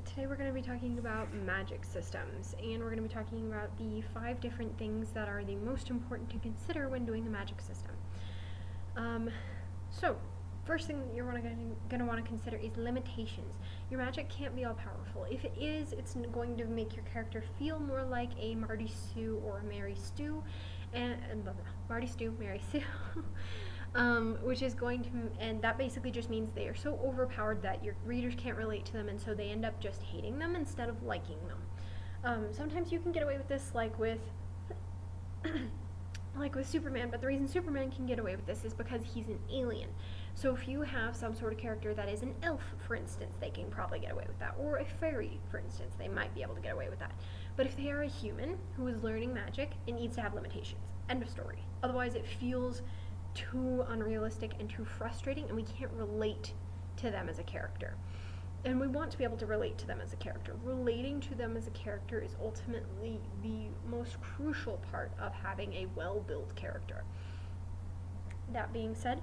today we're going to be talking about magic systems, and we're going to be talking about the 5 different things that are the most important to consider when doing a magic system. So, first thing that you're going to want to consider is limitations. Your magic can't be all powerful. If it is, it's going to make your character feel more like a Marty Sue or a Mary Stu, Marty Stu, Mary Sue. Which is going to, and that basically just means they are so overpowered that your readers can't relate to them, and so they end up just hating them instead of liking them. Sometimes you can get away with this, like with Superman, but the reason Superman can get away with this is because he's an alien. So if you have some sort of character that is an elf, for instance, they can probably get away with that. Or a fairy, for instance, they might be able to get away with that. But if they are a human who is learning magic, it needs to have limitations. End of story. Otherwise it feels too unrealistic and too frustrating, and we can't relate to them as a character. And we want to be able to relate to them as a character. Relating to them as a character is ultimately the most crucial part of having a well-built character. That being said,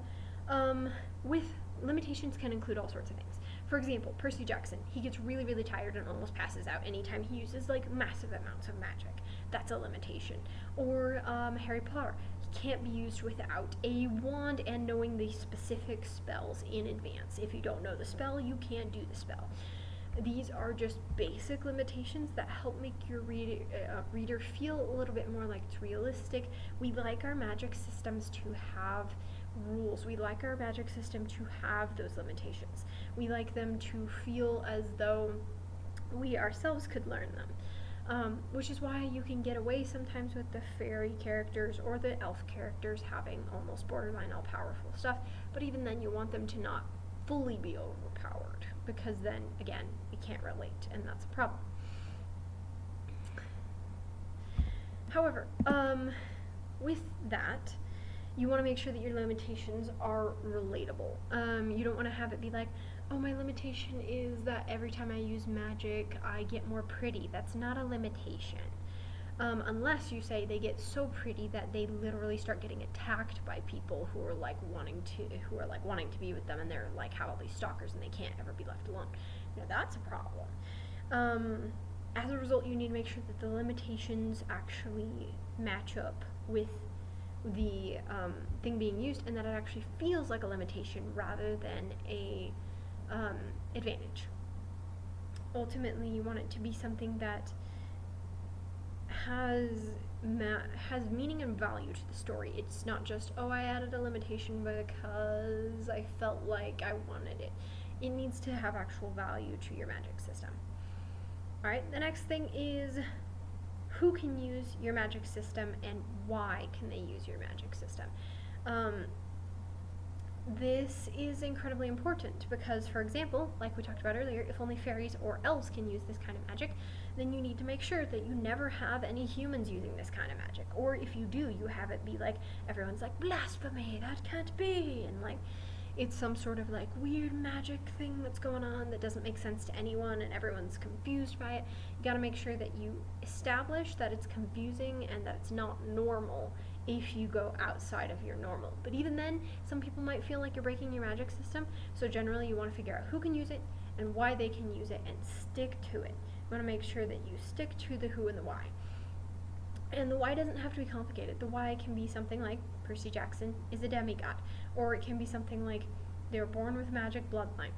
with limitations can include all sorts of things. For example, Percy Jackson, he gets really, really tired and almost passes out anytime he uses massive amounts of magic. That's a limitation. Or Harry Potter, he can't be used without a wand and knowing the specific spells in advance. If you don't know the spell, you can't do the spell. These are just basic limitations that help make your reader feel a little bit more like it's realistic. We like our magic systems to have rules. We like our magic system to have those limitations. We like them to feel as though we ourselves could learn them. Which is why you can get away sometimes with the fairy characters or the elf characters having almost borderline all-powerful stuff, but even then you want them to not fully be overpowered, because then, again, we can't relate, and that's a problem. However, with that, you want to make sure that your limitations are relatable. You don't want to have it be like, oh, my limitation is that every time I use magic, I get more pretty. That's not a limitation. Unless you say they get so pretty that they literally start getting attacked by people who are wanting to be with them, and they're have all these stalkers and they can't ever be left alone. Now that's a problem. As a result, you need to make sure that the limitations actually match up with the thing being used, and that it actually feels like a limitation rather than a advantage. Ultimately, you want it to be something that has meaning and value to the story. It's not just, oh, I added a limitation because I felt like I wanted it. It needs to have actual value to your magic system. Alright, the next thing is who can use your magic system and why can they use your magic system. This is incredibly important because, for example, like we talked about earlier, if only fairies or elves can use this kind of magic, then you need to make sure that you never have any humans using this kind of magic. Or if you do, you have it be everyone's blasphemy, that can't be, and it's some sort of weird magic thing that's going on that doesn't make sense to anyone and everyone's confused by it. You gotta make sure that you establish that it's confusing and that it's not normal if you go outside of your normal. But even then, some people might feel like you're breaking your magic system, so generally you want to figure out who can use it and why they can use it and stick to it. You want to make sure that you stick to the who and the why. And the why doesn't have to be complicated. The why can be something like Percy Jackson is a demigod, or it can be something like they were born with magic bloodline.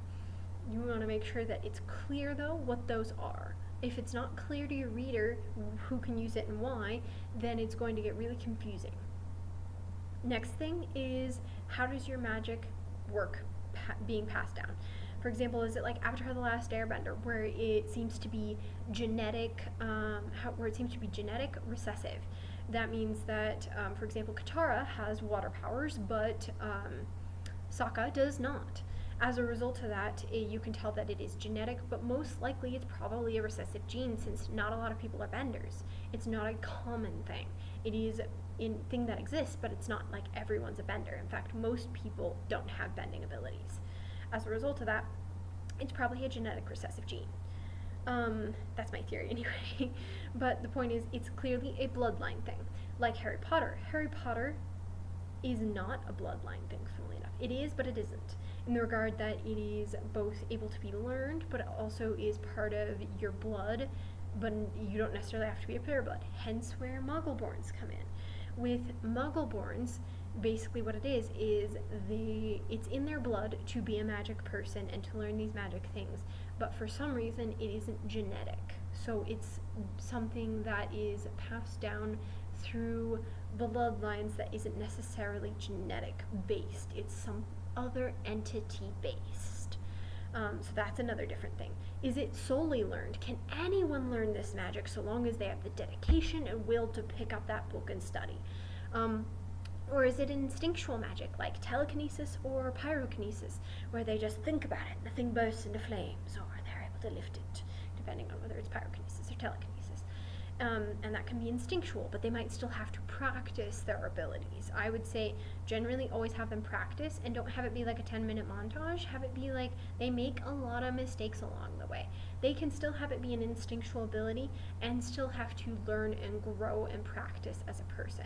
You want to make sure that it's clear, though, what those are. If it's not clear to your reader who can use it and why, then it's going to get really confusing. Next thing is, how does your magic work being passed down? For example, is it like Avatar: The Last Airbender, where it seems to be genetic recessive? That means that, for example, Katara has water powers, but Sokka does not. As a result of that, you can tell that it is genetic, but most likely it's probably a recessive gene, since not a lot of people are benders. It's not a common thing. It is a thing that exists, but it's not like everyone's a bender. In fact, most people don't have bending abilities. As a result of that, it's probably a genetic recessive gene. That's my theory anyway. But the point is, it's clearly a bloodline thing. Like Harry Potter. Harry Potter is not a bloodline thing, funnily enough. It is, but it isn't. in the regard that it is both able to be learned, but it also is part of your blood, but you don't necessarily have to be a pureblood, hence where Muggleborns come in. With Muggleborns, basically what it is it's in their blood to be a magic person and to learn these magic things, but for some reason it isn't genetic. So it's something that is passed down through bloodlines that isn't necessarily genetic based. It's some other entity based. So that's another different thing. Is it solely learned? Can anyone learn this magic so long as they have the dedication and will to pick up that book and study? Or is it instinctual magic, like telekinesis or pyrokinesis, where they just think about it and the thing bursts into flames, or they're able to lift it, depending on whether it's pyrokinesis or telekinesis. And that can be instinctual, but they might still have to practice their abilities. I would say generally always have them practice, and don't have it be like a 10-minute montage. Have it be like they make a lot of mistakes along the way. They can still have it be an instinctual ability and still have to learn and grow and practice as a person.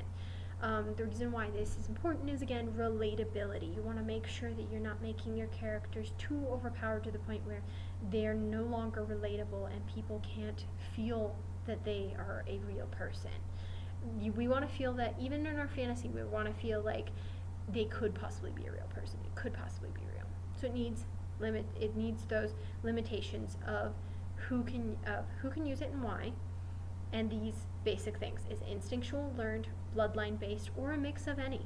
The reason why this is important is, again, relatability. You want to make sure that you're not making your characters too overpowered to the point where they're no longer relatable and people can't feel that they are a real person. We want to feel that, even in our fantasy, we want to feel like they could possibly be a real person. It could possibly be real. So it needs those limitations of who can use it and why, and these basic things is instinctual, learned, bloodline based, or a mix of any.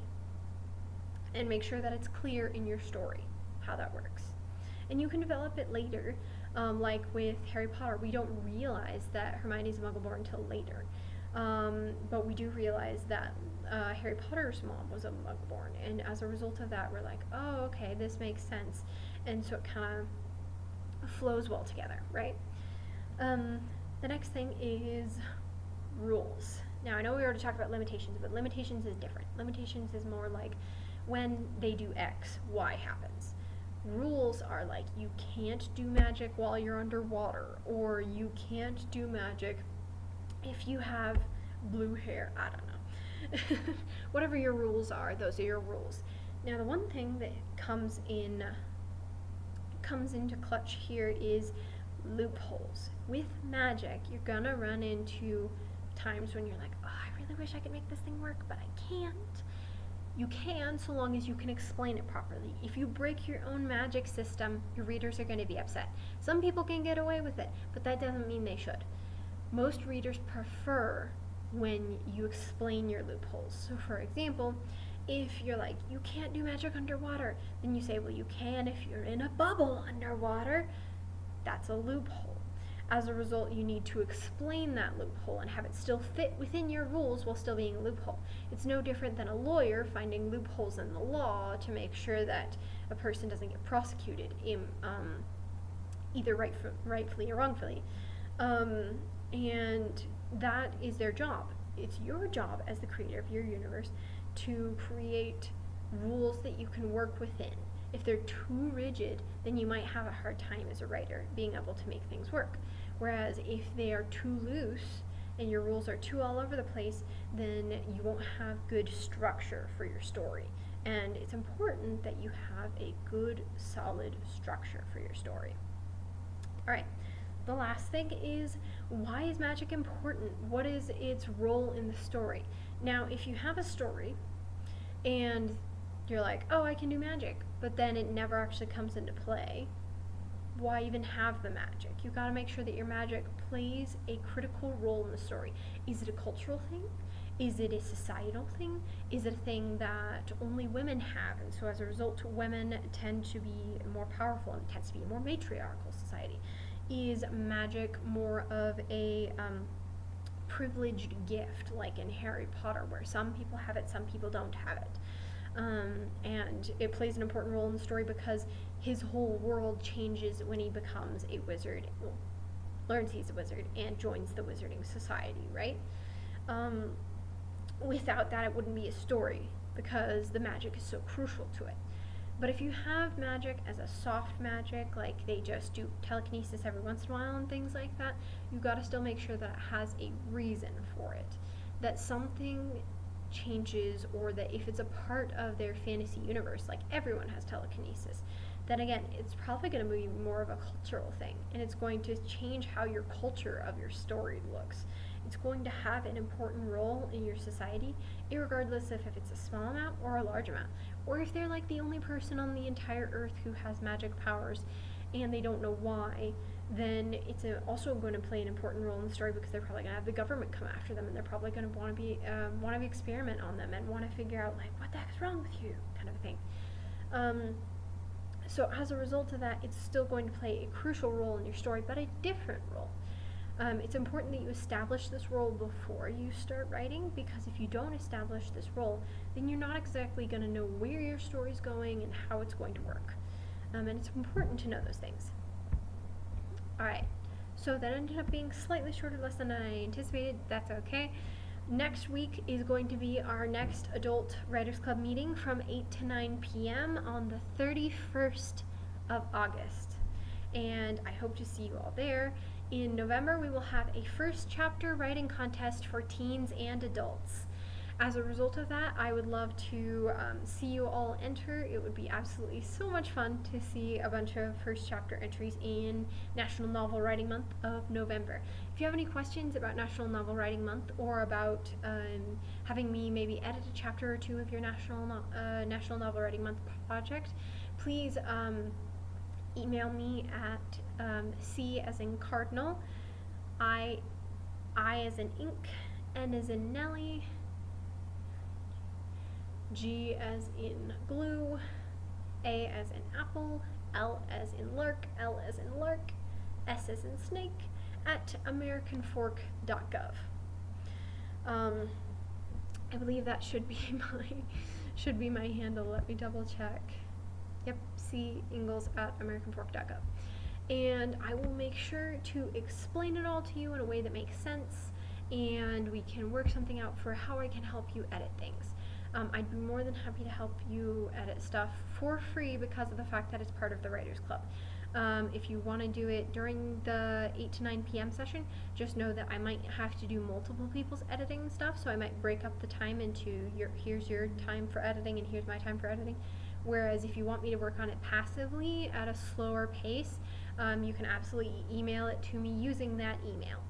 And make sure that it's clear in your story how that works. And you can develop it later, like with Harry Potter. We don't realize that Hermione's a Muggleborn until later. But we do realize that Harry Potter's mom was a Muggleborn, and as a result of that, we're like, oh, okay, this makes sense. And so it kind of flows well together, right? The next thing is rules. Now, I know we already talked about limitations, but limitations is different. Limitations is more like when they do X, Y happens. Rules are like, you can't do magic while you're underwater, or you can't do magic if you have blue hair. I don't know. Whatever your rules are, those are your rules. Now, the one thing that comes into clutch here is loopholes. With magic, you're gonna run into times when you're like, oh, I really wish I could make this thing work, but I can't. You can, so long as you can explain it properly. If you break your own magic system, your readers are going to be upset. Some people can get away with it, but that doesn't mean they should. Most readers prefer when you explain your loopholes. So for example, if you're like, you can't do magic underwater, then you say, well, you can if you're in a bubble underwater. That's a loophole. As a result, you need to explain that loophole and have it still fit within your rules while still being a loophole. It's no different than a lawyer finding loopholes in the law to make sure that a person doesn't get prosecuted, either rightfully or wrongfully. And that is their job. It's your job as the creator of your universe to create rules that you can work within. If they're too rigid, then you might have a hard time as a writer being able to make things work. Whereas if they are too loose and your rules are too all over the place, then you won't have good structure for your story. And it's important that you have a good, solid structure for your story. Alright, the last thing is, why is magic important? What is its role in the story? Now, if you have a story and you're like, oh, I can do magic, but then it never actually comes into play, why even have the magic? You gotta make sure that your magic plays a critical role in the story. Is it a cultural thing? Is it a societal thing? Is it a thing that only women have, and so as a result women tend to be more powerful and it tends to be a more matriarchal society? Is magic more of a privileged gift, like in Harry Potter, where some people have it, some people don't have it? And it plays an important role in the story because his whole world changes when he becomes a wizard, well, learns he's a wizard, and joins the Wizarding Society, right? Without that, it wouldn't be a story because the magic is so crucial to it. But if you have magic as a soft magic, like they just do telekinesis every once in a while and things like that, you gotta still make sure that it has a reason for it. That something changes, or that if it's a part of their fantasy universe, like everyone has telekinesis, then again, it's probably going to be more of a cultural thing, and it's going to change how your culture of your story looks. It's going to have an important role in your society, regardless of if it's a small amount or a large amount, or if they're like the only person on the entire earth who has magic powers and they don't know why. Then it's also going to play an important role in the story, because they're probably going to have the government come after them, and they're probably going to want to experiment on them and want to figure out like what the heck is wrong with you, kind of a thing. So as a result of that, it's still going to play a crucial role in your story, but a different role. It's important that you establish this role before you start writing, because if you don't establish this role, then you're not exactly going to know where your story's going and how it's going to work. And it's important to know those things. Alright, so that ended up being slightly shorter less than I anticipated. That's okay. Next week is going to be our next Adult Writers Club meeting from 8 to 9 p.m. on the 31st of August. And I hope to see you all there. In November, we will have a first chapter writing contest for teens and adults. As a result of that, I would love to see you all enter. It would be absolutely so much fun to see a bunch of first chapter entries in National Novel Writing Month of November. If you have any questions about National Novel Writing Month, or about having me maybe edit a chapter or two of your National Novel Writing Month project, please email me at C as in cardinal, I as in ink, N as in Nelly, G as in glue, A as in apple, L as in lark, L as in lark, S as in snake, at americanfork.gov. I believe that should be my handle. Let me double check. Yep, C Ingalls at americanfork.gov. And I will make sure to explain it all to you in a way that makes sense, and we can work something out for how I can help you edit things. I'd be more than happy to help you edit stuff for free because of the fact that it's part of the Writers Club. If you want to do it during the 8 to 9 p.m. session, just know that I might have to do multiple people's editing stuff, so I might break up the time into here's your time for editing and here's my time for editing. Whereas if you want me to work on it passively at a slower pace, you can absolutely email it to me using that email.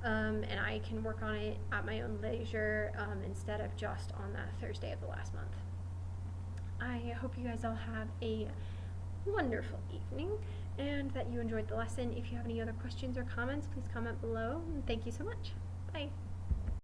And I can work on it at my own leisure instead of just on that Thursday of the last month. I hope you guys all have a wonderful evening and that you enjoyed the lesson. If you have any other questions or comments, please comment below. And thank you so much. Bye.